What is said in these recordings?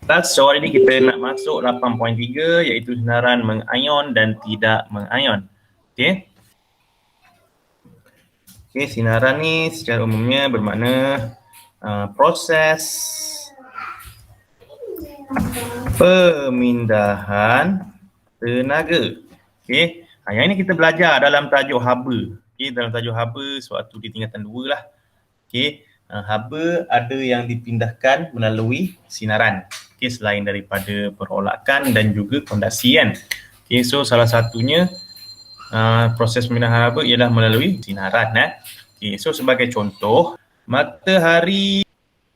So hari ni kita nak masuk 8.3 iaitu sinaran mengayon dan tidak mengayon. Okey. Okey, sinaran ni secara umumnya bermakna proses pemindahan tenaga. Okey. Yang ini kita belajar dalam tajuk haba. Okey, dalam tajuk haba suatu di tingkatan 2 lah. Okey. Haba ada yang dipindahkan melalui sinaran. Okay, selain daripada perolakan dan juga kondasi kan. Okay, so salah satunya proses pemindahan haba ialah melalui sinaran. Okay, so sebagai contoh, matahari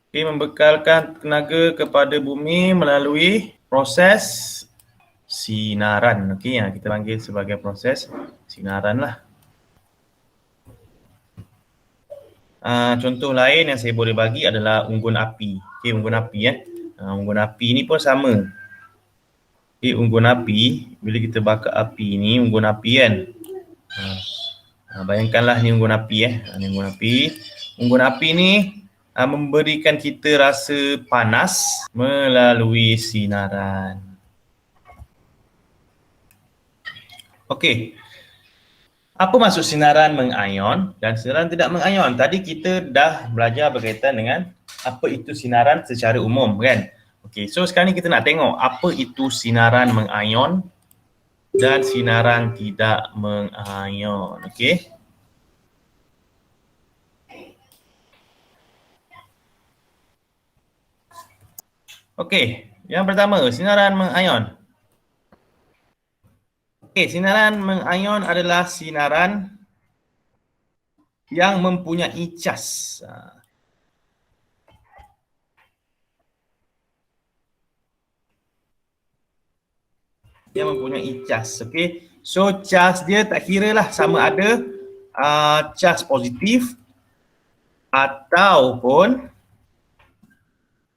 membekalkan tenaga kepada bumi melalui proses sinaran. Okay, kita panggil sebagai proses sinaran lah. Contoh lain yang saya boleh bagi adalah unggun api. Okay, unggun api unggun api ni pun sama. Okay, unggun api, bila kita bakar api ni, unggun api kan. Bayangkanlah ni unggun api ni unggun api. Unggun api ni memberikan kita rasa panas melalui sinaran. Okey. Apa maksud sinaran mengayon dan sinaran tidak mengayon? Tadi kita dah belajar berkaitan dengan apa itu sinaran secara umum kan. Okey, so sekarang ni kita nak tengok apa itu sinaran mengayon dan sinaran tidak mengayon. Okey. Okey, yang pertama sinaran mengayon. Okey, sinaran mengayon adalah sinaran yang mempunyai cas. Dia mempunyai cas. Okey. So cas dia tak kira lah sama ada cas positif ataupun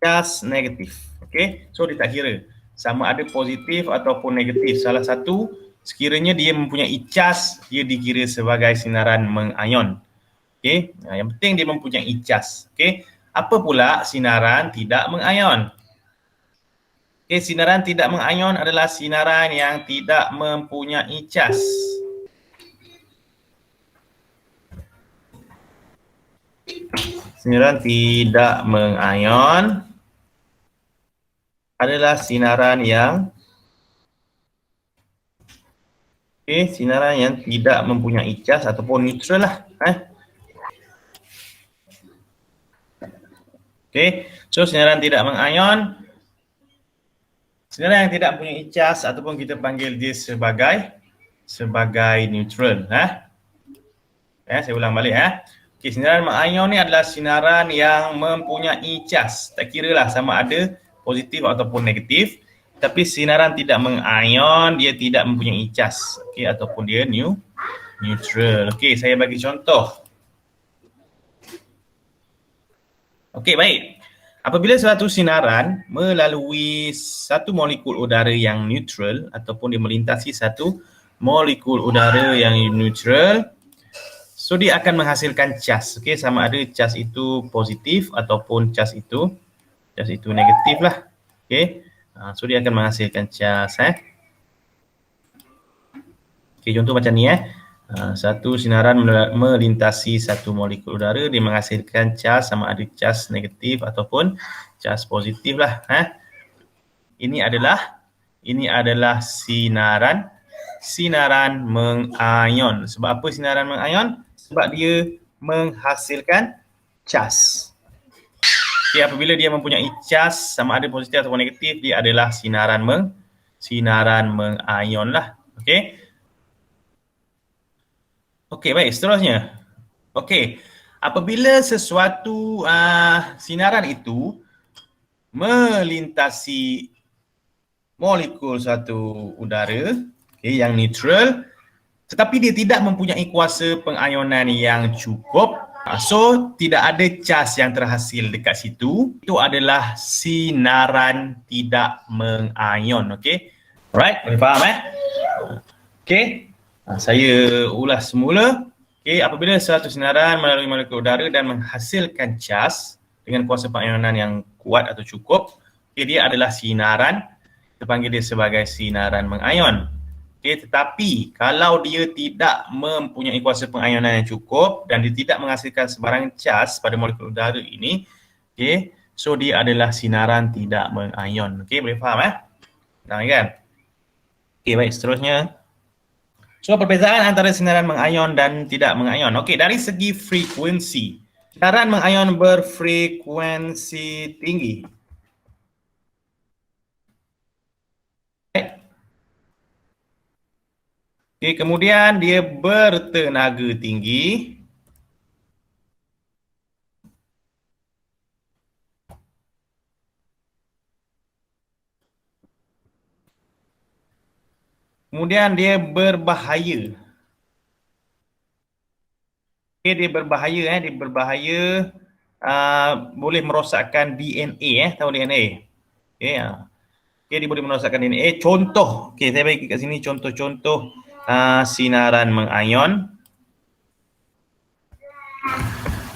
cas negatif. Okey. So dia tak kira sama ada positif ataupun negatif. Salah satu sekiranya dia mempunyai cas, dia dikira sebagai sinaran mengayon. Okey. Yang penting dia mempunyai cas. Okey. Apa pula sinaran tidak mengayon? Okay, sinaran tidak mengayon adalah sinaran yang tidak mempunyai cas. Sinaran tidak mengayon adalah sinaran yang sinaran yang tidak mempunyai cas ataupun neutral lah. Okay, so sinaran tidak mengayon, sinaran yang tidak mempunyai cas ataupun kita panggil dia sebagai neutral. Saya ulang balik. Okay, sinaran mengayon ni adalah sinaran yang mempunyai cas. Tak kira lah sama ada positif ataupun negatif. Tapi sinaran tidak mengayon dia tidak mempunyai cas. Okay, ataupun dia neutral. Okay, saya bagi contoh. Okay, baik. Apabila suatu sinaran melalui satu molekul udara yang neutral ataupun dia melintasi satu molekul udara yang neutral, so dia akan menghasilkan cas. Okey, sama ada cas itu positif ataupun cas itu negatif lah. Okey. So dia akan menghasilkan cas. Okey, contoh macam ni satu sinaran melintasi satu molekul udara, dia menghasilkan cas sama ada cas negatif ataupun cas positif lah. Ini adalah sinaran mengayon. Sebab apa sinaran mengayon? Sebab dia menghasilkan cas. Okay, apabila dia mempunyai cas sama ada positif ataupun negatif, dia adalah sinaran mengayon lah. Okey. Okey, baik, seterusnya. Okey, apabila sesuatu sinaran itu melintasi molekul satu udara yang neutral, tetapi dia tidak mempunyai kuasa pengayonan yang cukup, so tidak ada cas yang terhasil dekat situ, itu adalah sinaran tidak mengayon. Okey, alright, boleh faham Okey. Saya ulas semula. Okay, apabila suatu sinaran melalui molekul udara dan menghasilkan cas dengan kuasa pengayonan yang kuat atau cukup, Okay, dia adalah sinaran, kita panggil dia sebagai sinaran mengayon. Okay, tetapi kalau dia tidak mempunyai kuasa pengayonan yang cukup dan dia tidak menghasilkan sebarang cas pada molekul udara ini, okay, so dia adalah sinaran tidak mengayon. Okay, boleh faham Nah, kan? Okay, baik, seterusnya. So, perbezaan antara sinaran mengayon dan tidak mengayon. Okey, dari segi frekuensi. Sinaran mengayon berfrekuensi tinggi. Okey, kemudian dia bertenaga tinggi. Kemudian dia berbahaya. Okey, dia berbahaya dia berbahaya, boleh merosakkan DNA tahu DNA. Okey, okey, dia boleh merosakkan DNA. Contoh, okey, saya bagi kat sini contoh-contoh sinaran mengayon.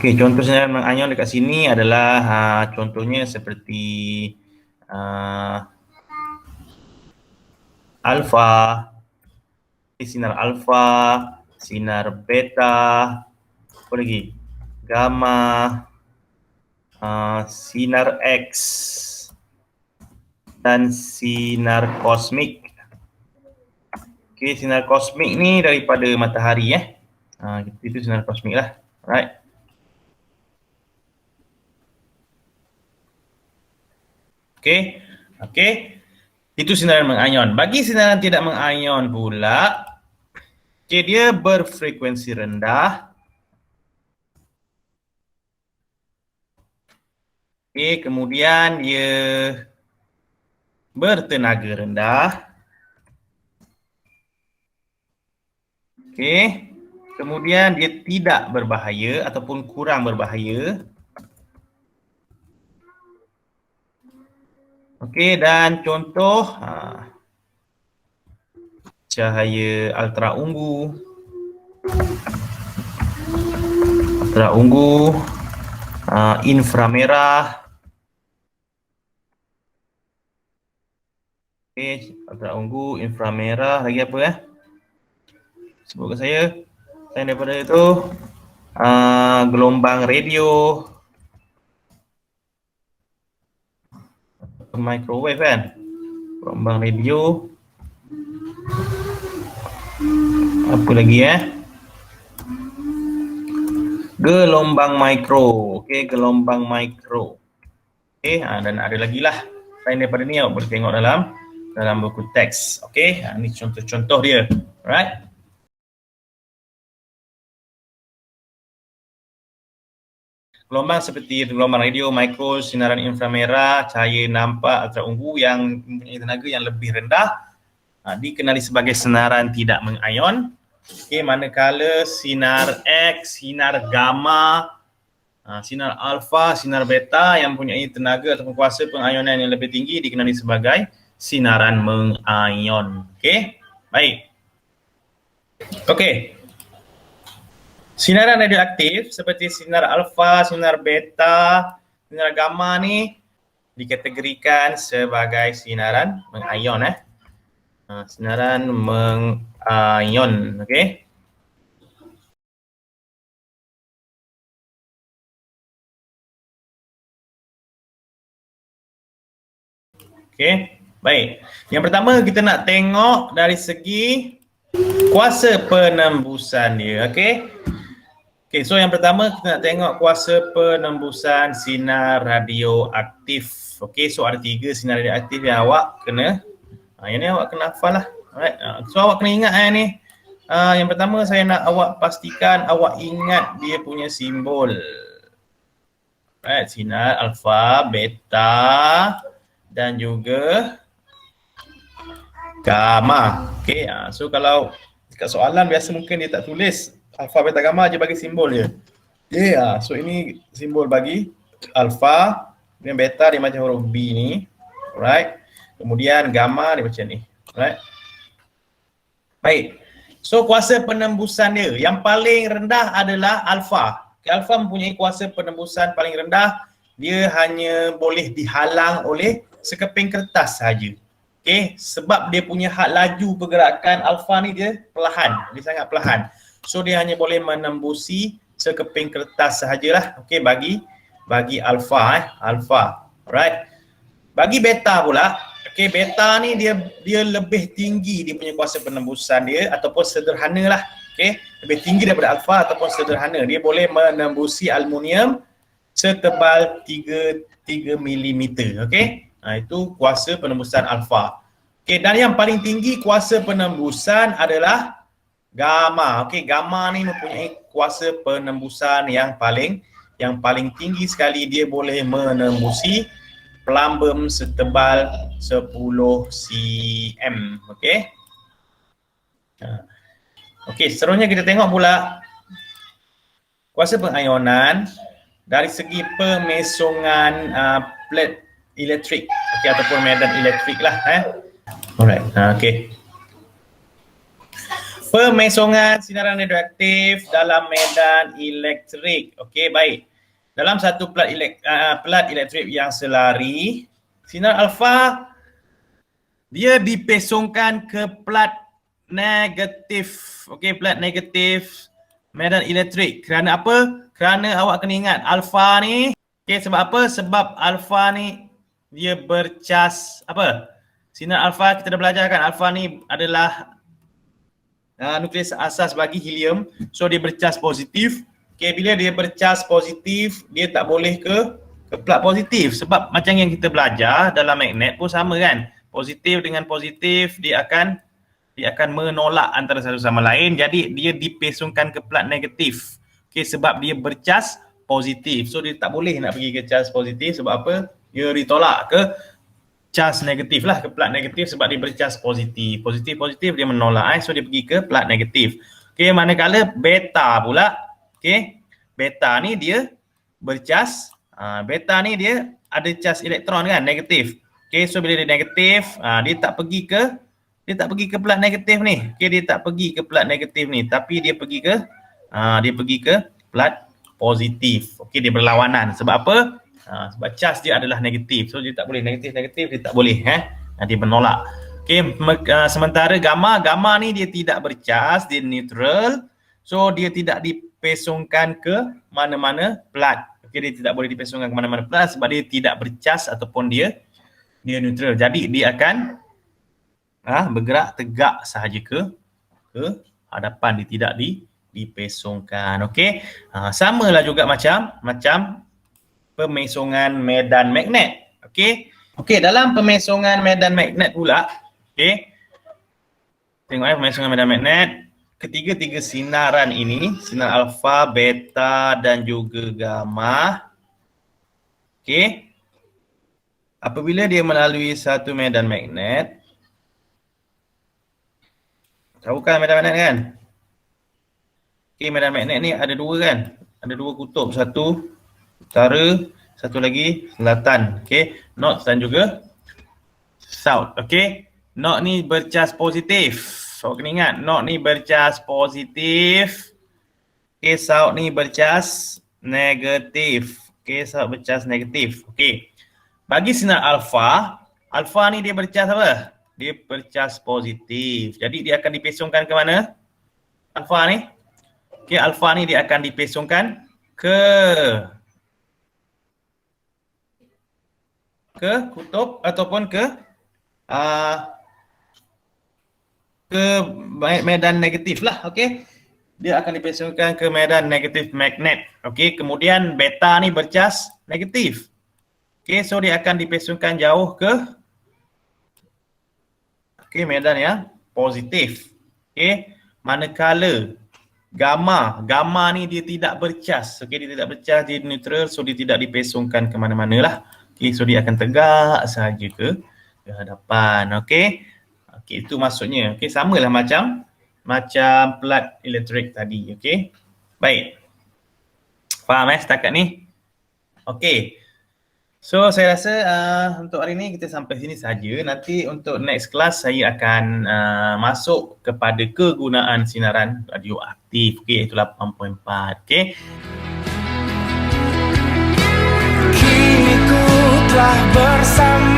Okey, contoh sinaran mengayon dekat sini adalah contohnya seperti alfa, sinar alfa, sinar beta, apa lagi? Gamma, sinar X dan sinar kosmik. Okey, sinar kosmik ni daripada matahari itu sinar kosmik lah. Alright. Okey. Okey. Itu sinaran mengayon. Bagi sinaran tidak mengayon pula, okay, dia berfrekuensi rendah. Okay, kemudian dia bertenaga rendah. Okay, kemudian dia tidak berbahaya ataupun kurang berbahaya. Okay, dan contoh cahaya ultra ungu, inframerah. Okay, ultra ungu, inframerah, lagi apa sebut ke saya. Selain daripada itu, gelombang radio, microwave gelombang radio. Apa lagi gelombang mikro. Okey, gelombang mikro. Okey, dan ada lagi lah. Selain daripada ni awak boleh tengok dalam buku teks. Okey, ni contoh-contoh dia. Alright. Gelombang seperti gelombang radio, mikro, sinaran inframerah, cahaya nampak, ultra ungu yang mempunyai tenaga yang lebih rendah dikenali sebagai sinaran tidak mengayon. Okey, manakala sinar X, sinar gamma, sinar alfa, sinar beta yang mempunyai tenaga ataupun kuasa pengayonan yang lebih tinggi dikenali sebagai sinaran mengayon. Okey, baik. Okey. Sinaran radioaktif seperti sinar alfa, sinar beta, sinar gamma ni dikategorikan sebagai sinaran mengayon sinaran mengayon, okey. Okey, baik. Yang pertama kita nak tengok dari segi kuasa penembusan dia, okey. Okey, so yang pertama kita nak tengok kuasa penembusan sinar radioaktif. Okey, so ada 3 sinar radioaktif yang awak kena yang ni awak kena hafal lah. Alright. So awak kena ingat ni. Yang pertama saya nak awak pastikan awak ingat dia punya simbol. Alright, sinar alfa, beta dan juga gamma. Okey, so kalau dekat soalan biasa mungkin dia tak tulis alfa, beta, gamma je bagi simbol je. Okay, so ini simbol bagi alfa, kemudian beta dia macam huruf B ni. Alright. Kemudian gamma dia macam ni. Alright. Baik. So kuasa penembusan dia yang paling rendah adalah alfa. Okay, alfa mempunyai kuasa penembusan paling rendah dia hanya boleh dihalang oleh sekeping kertas saja. Okey, sebab dia punya had laju pergerakan alfa ni dia perlahan, dia sangat perlahan. So dia hanya boleh menembusi sekeping kertas sahajalah. Okey, bagi alfa alfa. Alright. Bagi beta pula, okey, beta ni dia lebih tinggi dia punya kuasa penembusan dia ataupun sederhanalah. Okey, lebih tinggi daripada alfa ataupun sederhana. Dia boleh menembusi aluminium setebal 3 mm. Okey. Itu kuasa penembusan alfa. Okey, dan yang paling tinggi kuasa penembusan adalah gamma. Okey, gamma ni mempunyai kuasa penembusan yang paling tinggi sekali. Dia boleh menembusi pelambum setebal 10 cm. Okey. Okey, seterusnya kita tengok pula kuasa pengayonan dari segi pemesongan plat elektrik, okey, ataupun medan elektrik lah. Alright, okey. Pemesongan sinaran radioaktif dalam medan elektrik. Okey, baik. Dalam satu plat elektrik yang selari, sinar alfa dia dipesongkan ke plat negatif. Okey, plat negatif medan elektrik. Kerana apa? Kerana awak kena ingat alfa ni, okey, sebab apa? Sebab alfa ni dia bercas apa? Sinar alfa kita dah belajar kan, alfa ni adalah nukleus asas bagi helium. So dia bercas positif. Okay, bila dia bercas positif, dia tak boleh ke plat positif. Sebab macam yang kita belajar dalam magnet pun sama kan. Positif dengan positif dia akan menolak antara satu sama lain. Jadi dia dipesongkan ke plat negatif. Okay, sebab dia bercas positif. So dia tak boleh nak pergi ke cas positif. Sebab apa? Dia ditolak ke cas negatif lah, ke plat negatif sebab dia bercas positif. Positif dia menolak. So dia pergi ke plat negatif. Okay, manakala beta pula, okay, beta ni dia bercas, beta ni dia ada cas elektron kan, negatif. Okay, so bila dia negatif, dia tak pergi ke plat negatif ni. Okay, dia tak pergi ke plat negatif ni, tapi dia pergi ke plat positif. Okay, dia berlawanan. Sebab apa? Sebab charge dia adalah negatif. So dia tak boleh negatif dia tak boleh dia menolak. Okey, sementara gamma ni dia tidak bercas, dia neutral. So dia tidak dipesongkan ke mana-mana plat. Okey, dia tidak boleh dipesongkan ke mana-mana plat sebab dia tidak bercas ataupun dia neutral. Jadi dia akan bergerak tegak sahaja ke hadapan, dia tidak dipesongkan. Okey. Samalah juga macam pemesongan medan magnet. Okey. Okey, dalam pemesongan medan magnet pula, okey. Tengok pemesongan medan magnet, ketiga-tiga sinaran ini, sinar alfa, beta dan juga gamma. Okey. Apabila dia melalui satu medan magnet, tahu kan medan magnet kan? Okey, medan magnet ni ada dua kan? Ada dua kutub, satu utara, satu lagi selatan. Okey, north dan juga south. Okey, north ni bercas positif. So kena ingat, north ni bercas positif. Okey, south ni bercas negatif. Okey, south bercas negatif. Okey. Bagi sinar alfa, alfa ni dia bercas apa? Dia bercas positif. Jadi dia akan dipesongkan ke mana? Alfa ni. Okey, alfa ni dia akan dipesongkan ke kutub ataupun ke medan negatif lah. Okey, dia akan dipesongkan ke medan negatif magnet. Okey, kemudian beta ni bercas negatif. Okey, so dia akan dipesongkan jauh ke medan yang positif. Okey, manakala gamma ni dia tidak bercas. Okey, dia tidak bercas, dia neutral, so dia tidak dipesongkan ke mana-mana lah. Okey, so dia akan tegak sahaja ke hadapan. Okey. Okey, itu maksudnya. Okey, samalah macam plat elektrik tadi. Okey. Baik. Faham setakat ni? Okey. So saya rasa untuk hari ni kita sampai sini saja. Nanti untuk next class saya akan masuk kepada kegunaan sinaran radioaktif. Okey, itu 8.4. Okey. bersama.